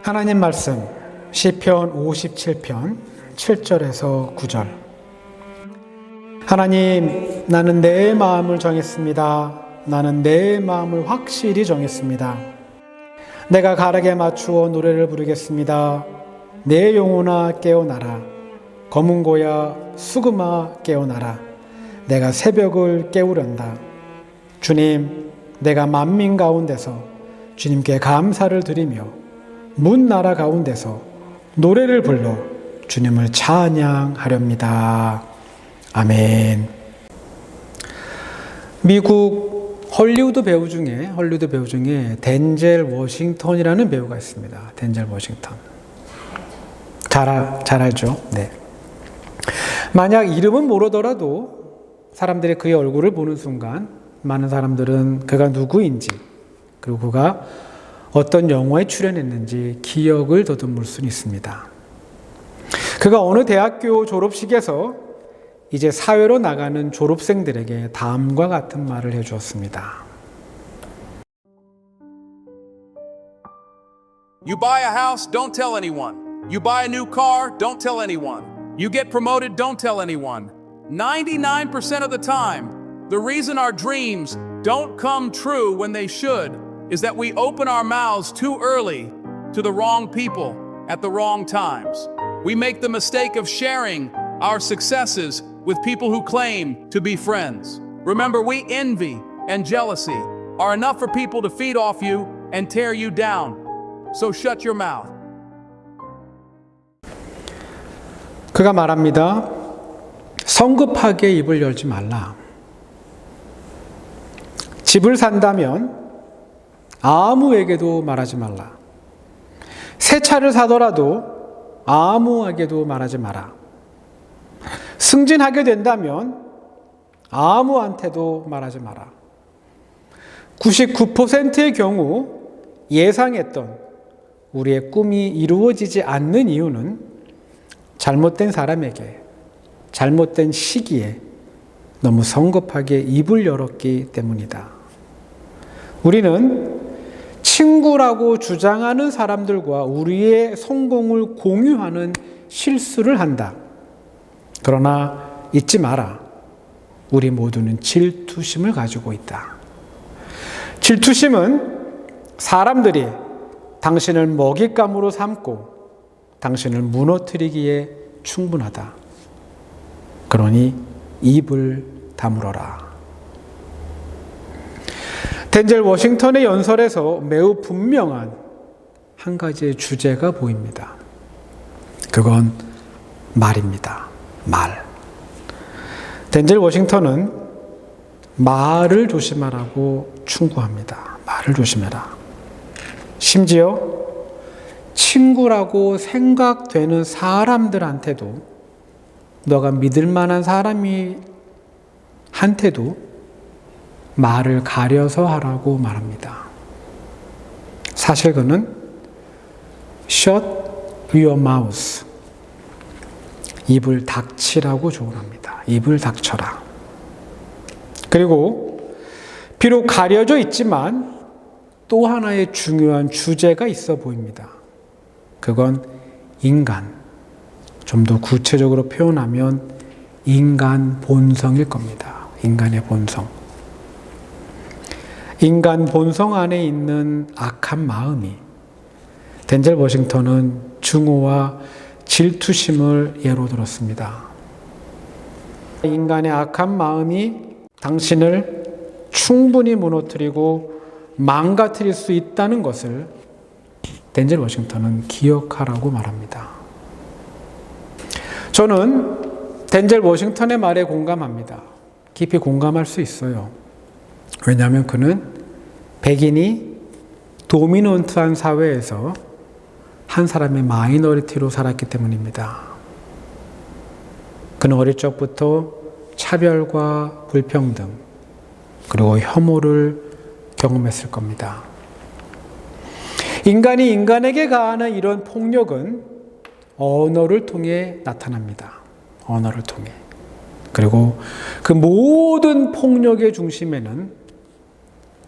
하나님 말씀 시편 57편 7절에서 9절. 하나님, 나는 내 마음을 정했습니다. 나는 내 마음을 확실히 정했습니다. 내가 가락에 맞추어 노래를 부르겠습니다. 내 영혼아 깨어나라. 검은 고야 수금아 깨어나라. 내가 새벽을 깨우련다. 주님, 내가 만민 가운데서 주님께 감사를 드리며 문 나라 가운데서 노래를 불러 주님을 찬양하렵니다. 아멘. 미국 헐리우드 배우 중에 덴젤 워싱턴이라는 배우가 있습니다. 덴젤 워싱턴. 잘 알죠? 네. 만약 이름은 모르더라도 사람들이 그의 얼굴을 보는 순간 많은 사람들은 그가 누구인지, 그리고 그가 어떤 영화에 출연했는지 기억을 더듬을 수는 있습니다. 그가 어느 대학교 졸업식에서 이제 사회로 나가는 졸업생들에게 다음과 같은 말을 해주었습니다. You buy a house, don't tell anyone. You buy a new car, don't tell anyone. You get promoted, don't tell anyone. 99% of the time, the reason our dreams don't come true when they should is that we open our mouths too early to the wrong people at the wrong times. We make the mistake of sharing our successes with people who claim to be friends. Remember, envy and jealousy are enough for people to feed off you and tear you down. So shut your mouth. 그가 말합니다. 성급하게 입을 열지 말라. 집을 산다면 아무에게도 말하지 말라. 새 차를 사더라도 아무에게도 말하지 마라. 승진하게 된다면 아무한테도 말하지 마라. 99%의 경우 예상했던 우리의 꿈이 이루어지지 않는 이유는 잘못된 사람에게, 잘못된 시기에 너무 성급하게 입을 열었기 때문이다. 우리는 친구라고 주장하는 사람들과 우리의 성공을 공유하는 실수를 한다. 그러나 잊지 마라. 우리 모두는 질투심을 가지고 있다. 질투심은 사람들이 당신을 먹잇감으로 삼고 당신을 무너뜨리기에 충분하다. 그러니 입을 다물어라. 덴젤 워싱턴의 연설에서 매우 분명한 한 가지의 주제가 보입니다. 그건 말입니다. 말. 덴젤 워싱턴은 말을 조심하라고 충고합니다. 말을 조심해라. 심지어 친구라고 생각되는 사람들한테도, 너가 믿을 만한 사람이 한테도 말을 가려서 하라고 말합니다. 사실 그는 shut your mouth, 입을 닥치라고 조언합니다. 입을 닥쳐라. 그리고 비록 가려져 있지만 또 하나의 중요한 주제가 있어 보입니다. 그건 인간, 좀 더 구체적으로 표현하면 인간 본성일 겁니다. 인간의 본성. 인간 본성 안에 있는 악한 마음이, 덴젤 워싱턴은 증오와 질투심을 예로 들었습니다. 인간의 악한 마음이 당신을 충분히 무너뜨리고 망가뜨릴 수 있다는 것을 덴젤 워싱턴은 기억하라고 말합니다. 저는 덴젤 워싱턴의 말에 공감합니다. 깊이 공감할 수 있어요. 왜냐하면 그는 백인이 도미넌트한 사회에서 한 사람의 마이너리티로 살았기 때문입니다. 그는 어릴 적부터 차별과 불평등, 그리고 혐오를 경험했을 겁니다. 인간이 인간에게 가하는 이런 폭력은 언어를 통해 나타납니다. 언어를 통해. 그리고 그 모든 폭력의 중심에는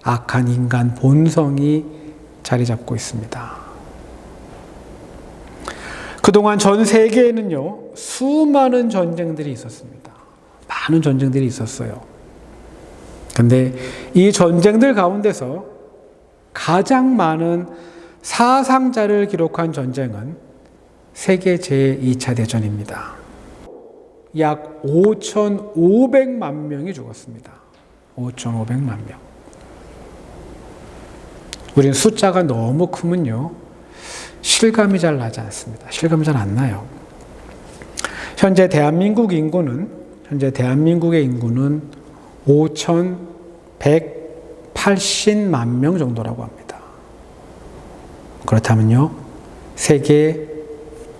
악한 인간 본성이 자리 잡고 있습니다. 그동안 전 세계에는요, 수많은 전쟁들이 있었습니다. 많은 전쟁들이 있었어요. 근데 이 전쟁들 가운데서 가장 많은 사상자를 기록한 전쟁은 세계 제2차 대전입니다. 약 5,500만 명이 죽었습니다. 5,500만 명. 우리는 숫자가 너무 크면요, 실감이 잘 나지 않습니다. 실감이 잘 안 나요. 현재 대한민국의 인구는 5,180만 명 정도라고 합니다. 그렇다면요, 세계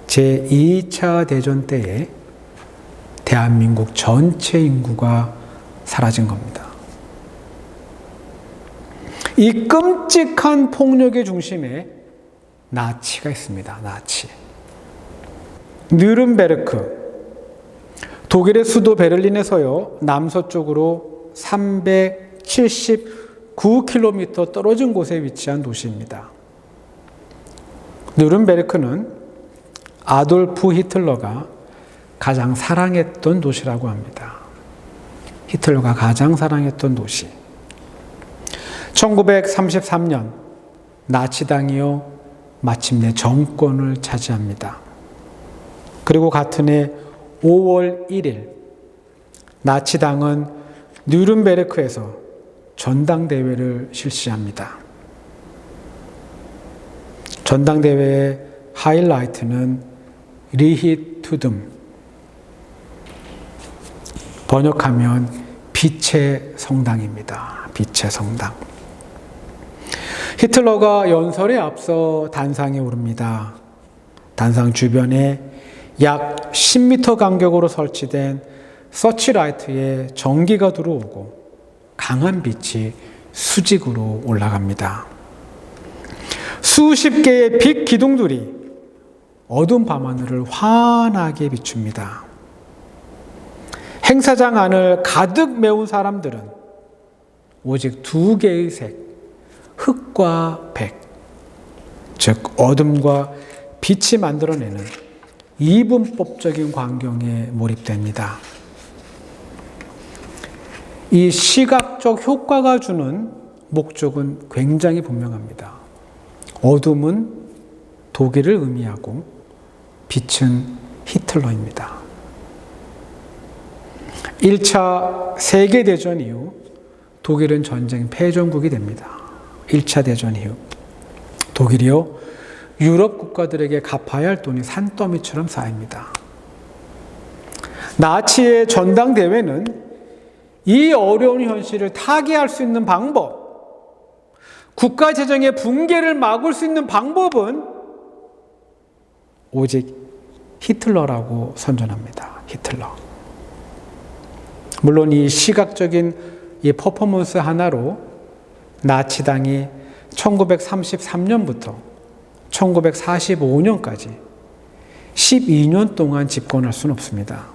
제2차 대전 때에 대한민국 전체 인구가 사라진 겁니다. 이 끔찍한 폭력의 중심에 나치가 있습니다. 나치. 뉘른베르크, 독일의 수도 베를린에서요, 남서쪽으로 379km 떨어진 곳에 위치한 도시입니다. 뉘른베르크는 아돌프 히틀러가 가장 사랑했던 도시라고 합니다. 히틀러가 가장 사랑했던 도시. 1933년 나치당이요, 마침내 정권을 차지합니다. 그리고 같은 해 5월 1일 나치당은 뉘른베르크에서 전당대회를 실시합니다. 전당대회의 하이라이트는 리히투듬, 번역하면 빛의 성당입니다. 빛의 성당. 히틀러가 연설에 앞서 단상에 오릅니다. 단상 주변에 약 10m 간격으로 설치된 서치라이트에 전기가 들어오고 강한 빛이 수직으로 올라갑니다. 수십 개의 빛 기둥들이 어두운 밤하늘을 환하게 비춥니다. 행사장 안을 가득 메운 사람들은 오직 두 개의 색, 흑과 백, 즉 어둠과 빛이 만들어내는 이분법적인 광경에 몰입됩니다. 이 시각적 효과가 주는 목적은 굉장히 분명합니다. 어둠은 독일을 의미하고 빛은 히틀러입니다. 1차 세계대전 이후 독일은 전쟁 패전국이 됩니다. 1차 대전 이후 독일이요, 유럽 국가들에게 갚아야 할 돈이 산더미처럼 쌓입니다. 나치의 전당대회는 이 어려운 현실을 타개할 수 있는 방법, 국가 재정의 붕괴를 막을 수 있는 방법은 오직 히틀러라고 선전합니다. 히틀러. 물론 이 시각적인 이 퍼포먼스 하나로 나치당이 1933년부터 1945년까지 12년 동안 집권할 수는 없습니다.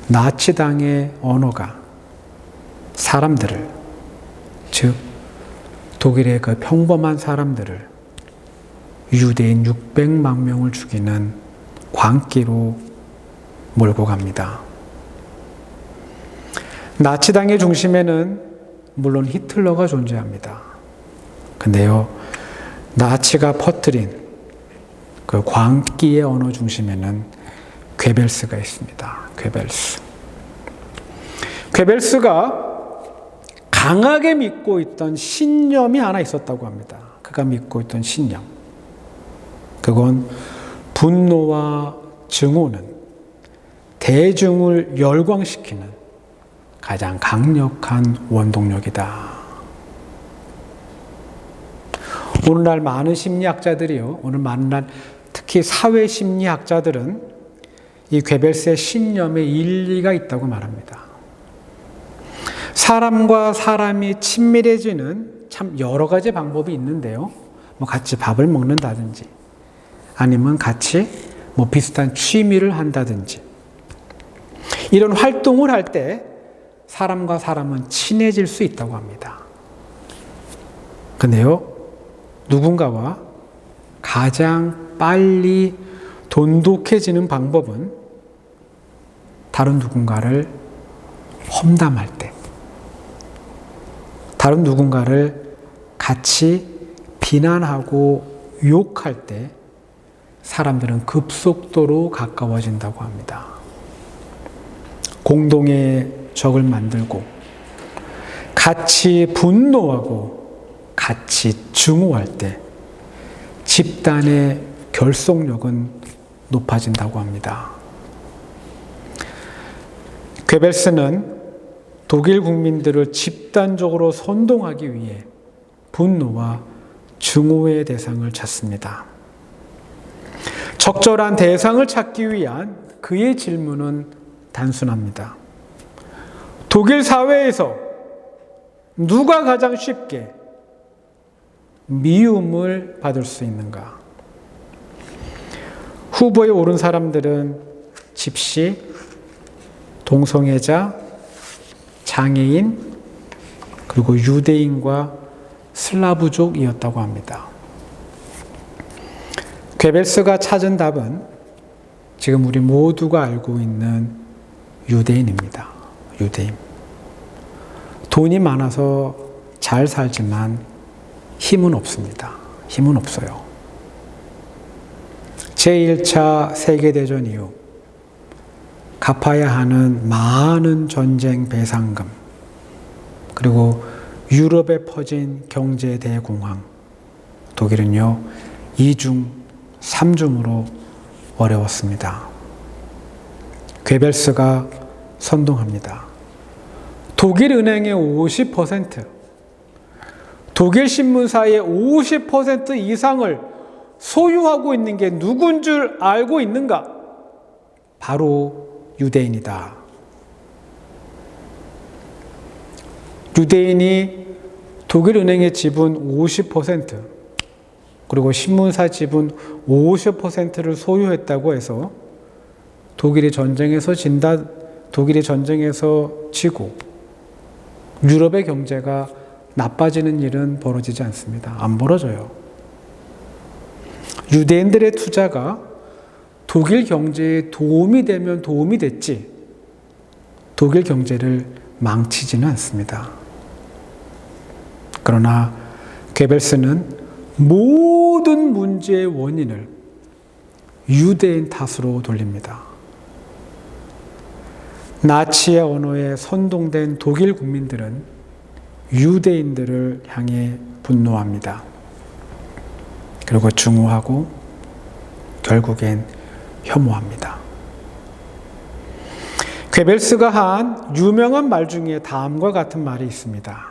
나치당의 언어가 사람들을, 즉 독일의 그 평범한 사람들을 유대인 600만 명을 죽이는 광기로 몰고 갑니다. 나치당의 중심에는 물론 히틀러가 존재합니다. 근데요, 나치가 퍼뜨린 그 광기의 언어 중심에는 괴벨스가 있습니다. 괴벨스. 괴벨스가 강하게 믿고 있던 신념이 하나 있었다고 합니다. 그가 믿고 있던 신념. 그건 분노와 증오는 대중을 열광시키는 가장 강력한 원동력이다. 오늘날 많은 심리학자들이요, 오늘날 특히 사회심리학자들은 이 괴벨스의 신념에 일리가 있다고 말합니다. 사람과 사람이 친밀해지는 참 여러 가지 방법이 있는데요. 같이 밥을 먹는다든지, 아니면 같이 비슷한 취미를 한다든지, 이런 활동을 할 때 사람과 사람은 친해질 수 있다고 합니다. 근데요, 누군가와 가장 빨리 돈독해지는 방법은 다른 누군가를 험담할 때, 다른 누군가를 같이 비난하고 욕할 때 사람들은 급속도로 가까워진다고 합니다. 공동의 적을 만들고 같이 분노하고 같이 증오할 때 집단의 결속력은 높아진다고 합니다. 괴벨스는 독일 국민들을 집단적으로 선동하기 위해 분노와 증오의 대상을 찾습니다. 적절한 대상을 찾기 위한 그의 질문은 단순합니다. 독일 사회에서 누가 가장 쉽게 미움을 받을 수 있는가? 후보에 오른 사람들은 집시, 동성애자, 장애인, 그리고 유대인과 슬라브족이었다고 합니다. 괴벨스가 찾은 답은 지금 우리 모두가 알고 있는 유대인입니다. 유대인. 돈이 많아서 잘 살지만 힘은 없습니다. 힘은 없어요. 제1차 세계대전 이후 갚아야 하는 많은 전쟁 배상금, 그리고 유럽에 퍼진 경제 대공황, 독일은요 2중, 3중으로 어려웠습니다. 괴벨스가 선동합니다. 독일 은행의 50%, 독일 신문사의 50% 이상을 소유하고 있는 게 누군 줄 알고 있는가? 바로 유대인이다. 유대인이 독일 은행의 지분 50%, 그리고 신문사 지분 50%를 소유했다고 해서 독일이 전쟁에서 지고 유럽의 경제가 나빠지는 일은 벌어지지 않습니다. 안 벌어져요. 유대인들의 투자가 독일 경제에 도움이 되면 도움이 됐지 독일 경제를 망치지는 않습니다. 그러나 괴벨스는 모든 문제의 원인을 유대인 탓으로 돌립니다. 나치의 언어에 선동된 독일 국민들은 유대인들을 향해 분노합니다. 그리고 증오하고 결국엔 혐오합니다. 괴벨스가 한 유명한 말 중에 다음과 같은 말이 있습니다.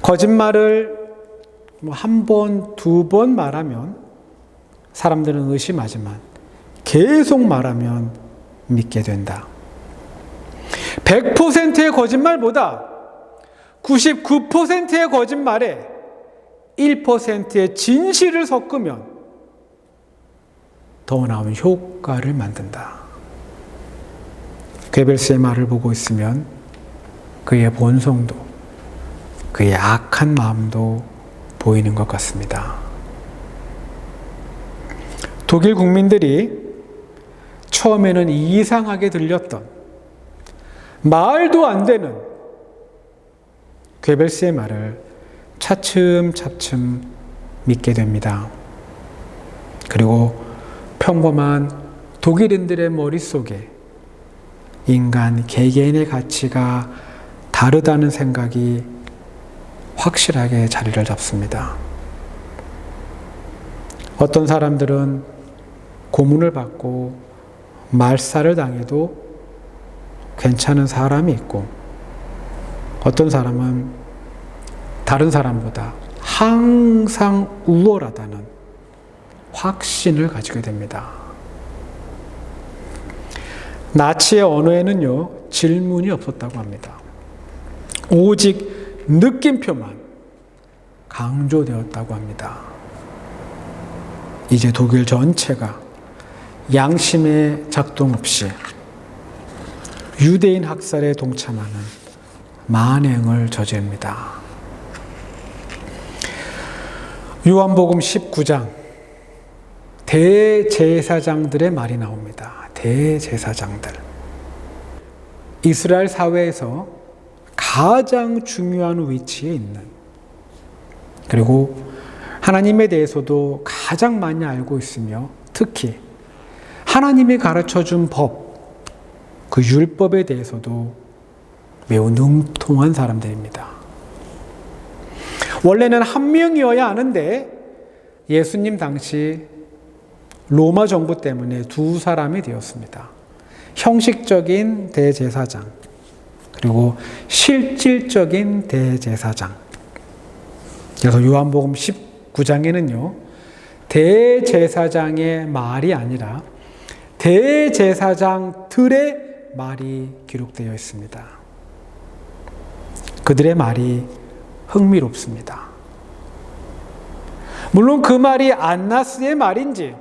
거짓말을 한 번, 두 번 말하면 사람들은 의심하지만 계속 말하면 믿게 된다. 100%의 거짓말보다 99%의 거짓말에 1%의 진실을 섞으면 더 나은 효과를 만든다. 괴벨스의 말을 보고 있으면 그의 본성도, 그의 악한 마음도 보이는 것 같습니다. 독일 국민들이 처음에는 이상하게 들렸던 말도 안 되는 괴벨스의 말을 차츰차츰 믿게 됩니다. 그리고 평범한 독일인들의 머릿속에 인간 개개인의 가치가 다르다는 생각이 확실하게 자리를 잡습니다. 어떤 사람들은 고문을 받고 말살을 당해도 괜찮은 사람이 있고, 어떤 사람은 다른 사람보다 항상 우월하다는 확신을 가지게 됩니다. 나치의 언어에는요, 질문이 없었다고 합니다. 오직 느낌표만 강조되었다고 합니다. 이제 독일 전체가 양심의 작동 없이 유대인 학살에 동참하는 만행을 저지릅니다. 요한복음 19장 대제사장들의 말이 나옵니다. 대제사장들. 이스라엘 사회에서 가장 중요한 위치에 있는, 그리고 하나님에 대해서도 가장 많이 알고 있으며 특히 하나님이 가르쳐준 법, 그 율법에 대해서도 매우 능통한 사람들입니다. 원래는 한 명이어야 하는데 예수님 당시 로마 정부 때문에 두 사람이 되었습니다. 형식적인 대제사장, 그리고 실질적인 대제사장. 그래서 요한복음 19장에는요, 대제사장의 말이 아니라 대제사장들의 말이 기록되어 있습니다. 그들의 말이 흥미롭습니다. 물론 그 말이 안나스의 말인지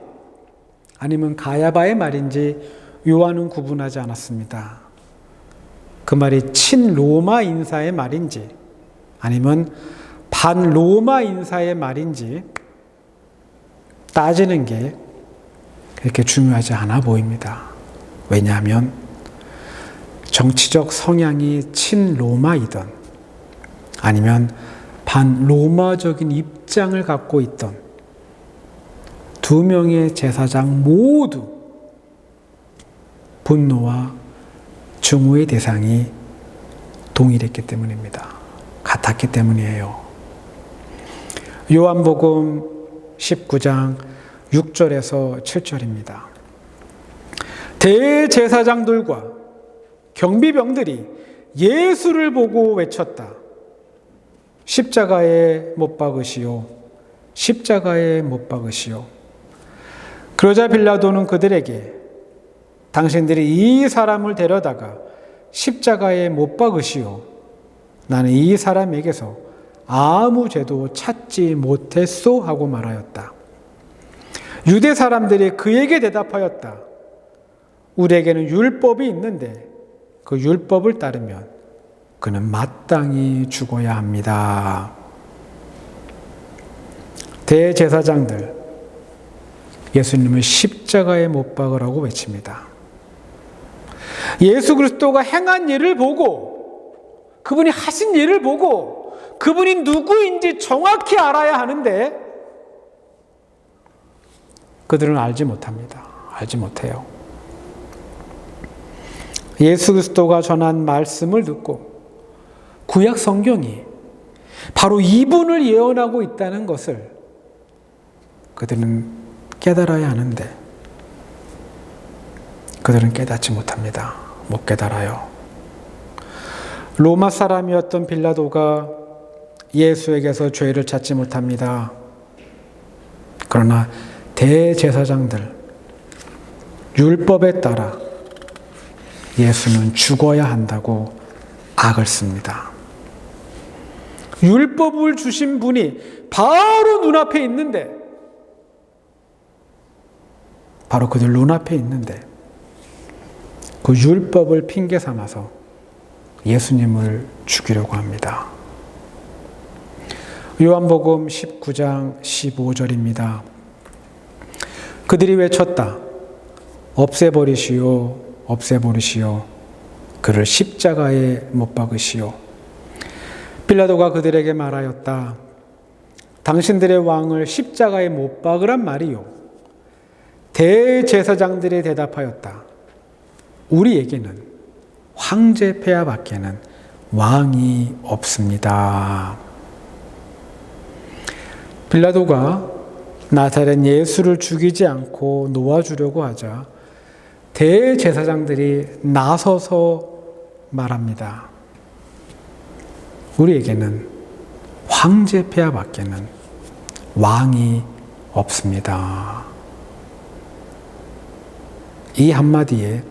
아니면 가야바의 말인지 요한은 구분하지 않았습니다. 그 말이 친로마 인사의 말인지 아니면 반로마 인사의 말인지 따지는 게 그렇게 중요하지 않아 보입니다. 왜냐하면 정치적 성향이 친로마이든 아니면 반로마적인 입장을 갖고 있던 두 명의 제사장 모두 분노와 증오의 대상이 동일했기 때문입니다. 같았기 때문이에요. 요한복음 19장 6절에서 7절입니다. 대제사장들과 경비병들이 예수를 보고 외쳤다. 십자가에 못 박으시오. 십자가에 못 박으시오. 그러자 빌라도는 그들에게 당신들이 이 사람을 데려다가 십자가에 못 박으시오. 나는 이 사람에게서 아무 죄도 찾지 못했소 하고 말하였다. 유대 사람들이 그에게 대답하였다. 우리에게는 율법이 있는데 그 율법을 따르면 그는 마땅히 죽어야 합니다. 대제사장들, 예수님을 십자가에 못 박으라고 외칩니다. 예수 그리스도가 행한 일을 보고, 그분이 하신 일을 보고 그분이 누구인지 정확히 알아야 하는데 그들은 알지 못합니다. 알지 못해요. 예수 그리스도가 전한 말씀을 듣고 구약 성경이 바로 이분을 예언하고 있다는 것을 그들은 깨달아야 하는데 그들은 깨닫지 못합니다. 못 깨달아요. 로마 사람이었던 빌라도가 예수에게서 죄를 찾지 못합니다. 그러나 대제사장들, 율법에 따라 예수는 죽어야 한다고 악을 씁니다. 율법을 주신 분이 바로 눈앞에 있는데, 바로 그들 눈앞에 있는데 그 율법을 핑계 삼아서 예수님을 죽이려고 합니다. 요한복음 19장 15절입니다. 그들이 외쳤다. 없애버리시오, 없애버리시오. 그를 십자가에 못 박으시오. 빌라도가 그들에게 말하였다. 당신들의 왕을 십자가에 못 박으란 말이요. 대제사장들이 대답하였다. 우리에게는 황제 폐하밖에는 왕이 없습니다. 빌라도가 나사렛 예수를 죽이지 않고 놓아주려고 하자 대제사장들이 나서서 말합니다. 우리에게는 황제 폐하밖에는 왕이 없습니다. 이 한마디에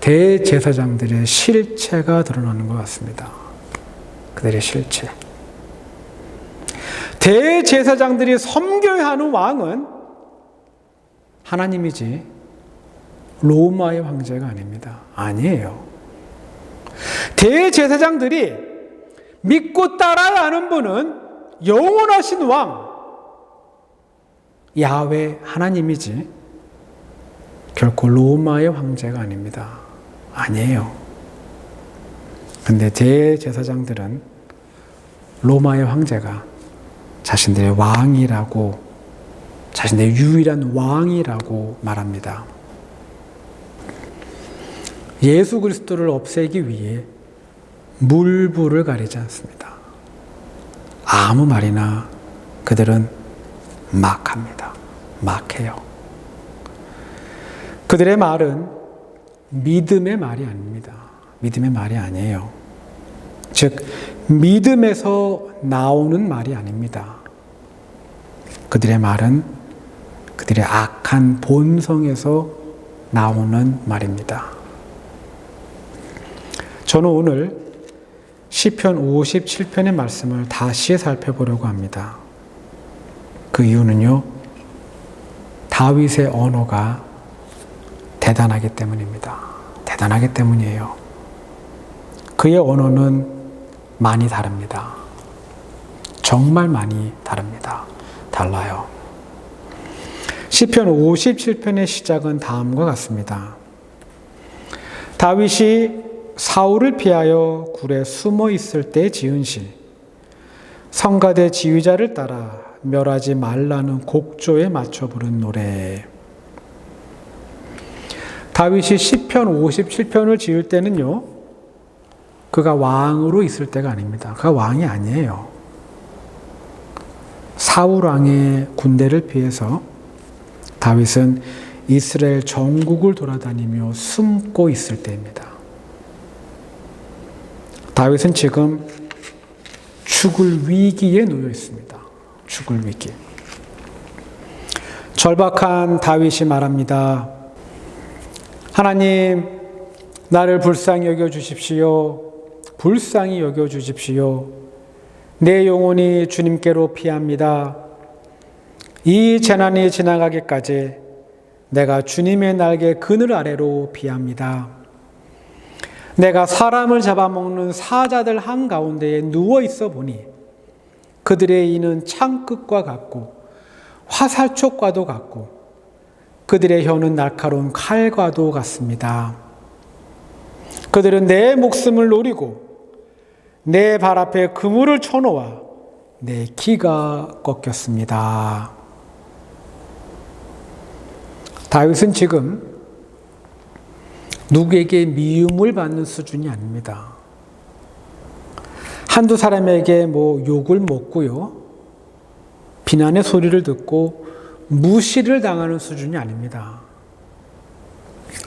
대제사장들의 실체가 드러나는 것 같습니다. 그들의 실체. 대제사장들이 섬겨야 하는 왕은 하나님이지 로마의 황제가 아닙니다. 아니에요. 대제사장들이 믿고 따라야 하는 분은 영원하신 왕, 야훼 하나님이지 결코 로마의 황제가 아닙니다. 아니에요. 근데 대제사장들은 로마의 황제가 자신들의 왕이라고, 자신들의 유일한 왕이라고 말합니다. 예수 그리스도를 없애기 위해 물불을 가리지 않습니다. 아무 말이나 그들은 막 합니다. 막 해요. 그들의 말은 믿음의 말이 아닙니다. 믿음의 말이 아니에요. 즉, 믿음에서 나오는 말이 아닙니다. 그들의 말은 그들의 악한 본성에서 나오는 말입니다. 저는 오늘 시편 57편의 말씀을 다시 살펴보려고 합니다. 그 이유는요, 다윗의 언어가 대단하기 때문입니다. 대단하기 때문이에요. 그의 언어는 많이 다릅니다. 정말 많이 다릅니다. 달라요. 시편 57편의 시작은 다음과 같습니다. 다윗이 사울을 피하여 굴에 숨어 있을 때 지은 시, 성가대 지휘자를 따라 멸하지 말라는 곡조에 맞춰 부른 노래. 다윗이 시편 57편을 지을 때는요, 그가 왕으로 있을 때가 아닙니다. 그가 왕이 아니에요. 사울 왕의 군대를 피해서 다윗은 이스라엘 전국을 돌아다니며 숨고 있을 때입니다. 다윗은 지금 죽을 위기에 놓여 있습니다. 죽을 위기. 절박한 다윗이 말합니다. 하나님, 나를 불쌍히 여겨 주십시오. 불쌍히 여겨 주십시오. 내 영혼이 주님께로 피합니다. 이 재난이 지나가기까지 내가 주님의 날개 그늘 아래로 피합니다. 내가 사람을 잡아먹는 사자들 한가운데에 누워 있어 보니 그들의 이는 창끝과 같고 화살촉과도 같고 그들의 혀는 날카로운 칼과도 같습니다. 그들은 내 목숨을 노리고 내 발 앞에 그물을 쳐놓아 내 기가 꺾였습니다. 다윗은 지금 누구에게 미움을 받는 수준이 아닙니다. 한두 사람에게 욕을 먹고요, 비난의 소리를 듣고 무시를 당하는 수준이 아닙니다.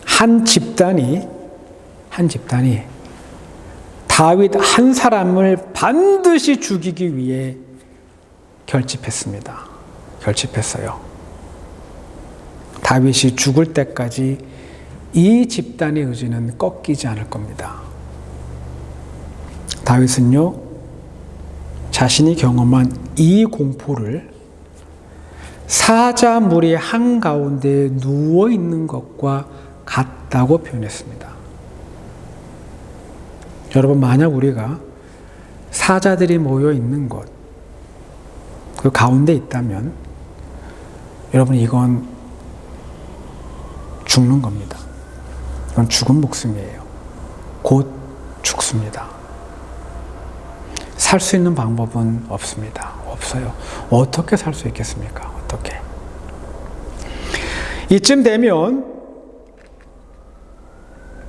한 집단이 다윗 한 사람을 반드시 죽이기 위해 결집했습니다. 결집했어요. 다윗이 죽을 때까지 이 집단의 의지는 꺾이지 않을 겁니다. 다윗은요, 자신이 경험한 이 공포를 사자 무리 한가운데 누워 있는 것과 같다고 표현했습니다. 여러분, 만약 우리가 사자들이 모여 있는 곳, 그 가운데 있다면 여러분, 이건 죽는 겁니다. 이건 죽은 목숨이에요. 곧 죽습니다. 살 수 있는 방법은 없습니다. 없어요. 어떻게 살 수 있겠습니까? 어떻게? 이쯤 되면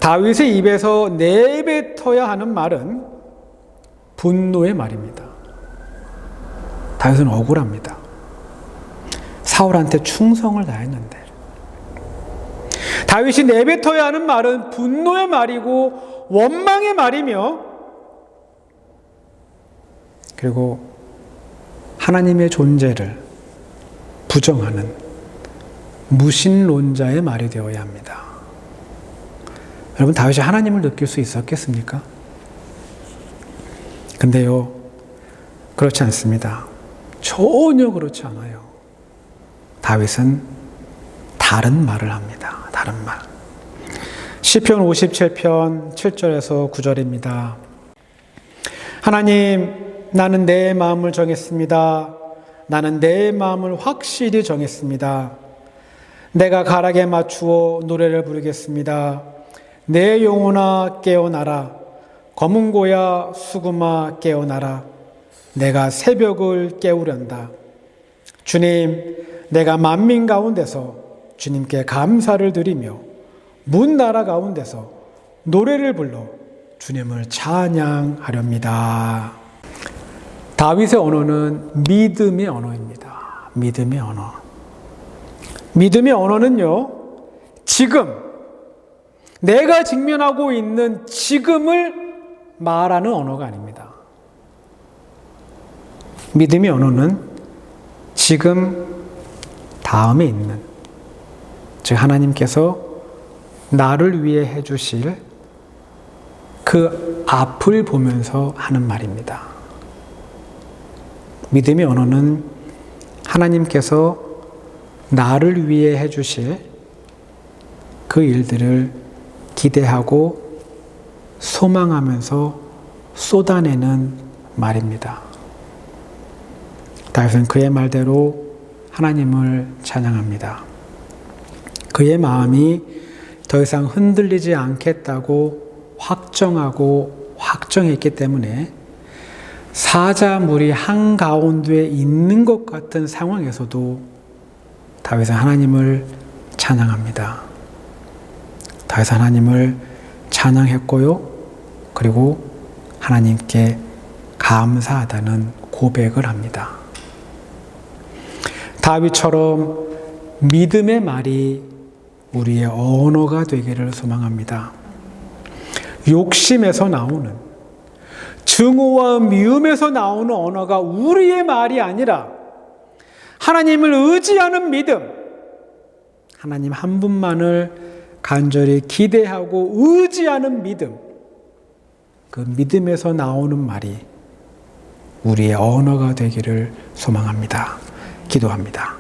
다윗의 입에서 내뱉어야 하는 말은 분노의 말입니다. 다윗은 억울합니다. 사울한테 충성을 다했는데. 다윗이 내뱉어야 하는 말은 분노의 말이고 원망의 말이며, 그리고 하나님의 존재를 부정하는 무신론자의 말이 되어야 합니다. 여러분, 다윗이 하나님을 느낄 수 있었겠습니까? 근데요, 그렇지 않습니다. 전혀 그렇지 않아요. 다윗은 다른 말을 합니다. 다른 말. 시편 57편 7절에서 9절입니다. 하나님, 나는 내 마음을 정했습니다. 나는 내 마음을 확실히 정했습니다. 내가 가락에 맞추어 노래를 부르겠습니다. 내 영혼아 깨어나라. 검은고야 수금아 깨어나라. 내가 새벽을 깨우련다. 주님, 내가 만민 가운데서 주님께 감사를 드리며 문 나라 가운데서 노래를 불러 주님을 찬양하렵니다. 다윗의 언어는 믿음의 언어입니다. 믿음의 언어. 믿음의 언어는요, 지금, 내가 직면하고 있는 지금을 말하는 언어가 아닙니다. 믿음의 언어는 지금 다음에 있는, 즉 하나님께서 나를 위해 해주실 그 앞을 보면서 하는 말입니다. 믿음의 언어는 하나님께서 나를 위해 해주실 그 일들을 기대하고 소망하면서 쏟아내는 말입니다. 다윗은 그의 말대로 하나님을 찬양합니다. 그의 마음이 더 이상 흔들리지 않겠다고 확정하고 확정했기 때문에 사자물이 한가운데에 있는 것 같은 상황에서도 다윗은 하나님을 찬양합니다. 다윗은 하나님을 찬양했고요. 그리고 하나님께 감사하다는 고백을 합니다. 다윗처럼 믿음의 말이 우리의 언어가 되기를 소망합니다. 욕심에서 나오는, 증오와 미움에서 나오는 언어가 우리의 말이 아니라 하나님을 의지하는 믿음, 하나님 한 분만을 간절히 기대하고 의지하는 믿음, 그 믿음에서 나오는 말이 우리의 언어가 되기를 소망합니다. 기도합니다.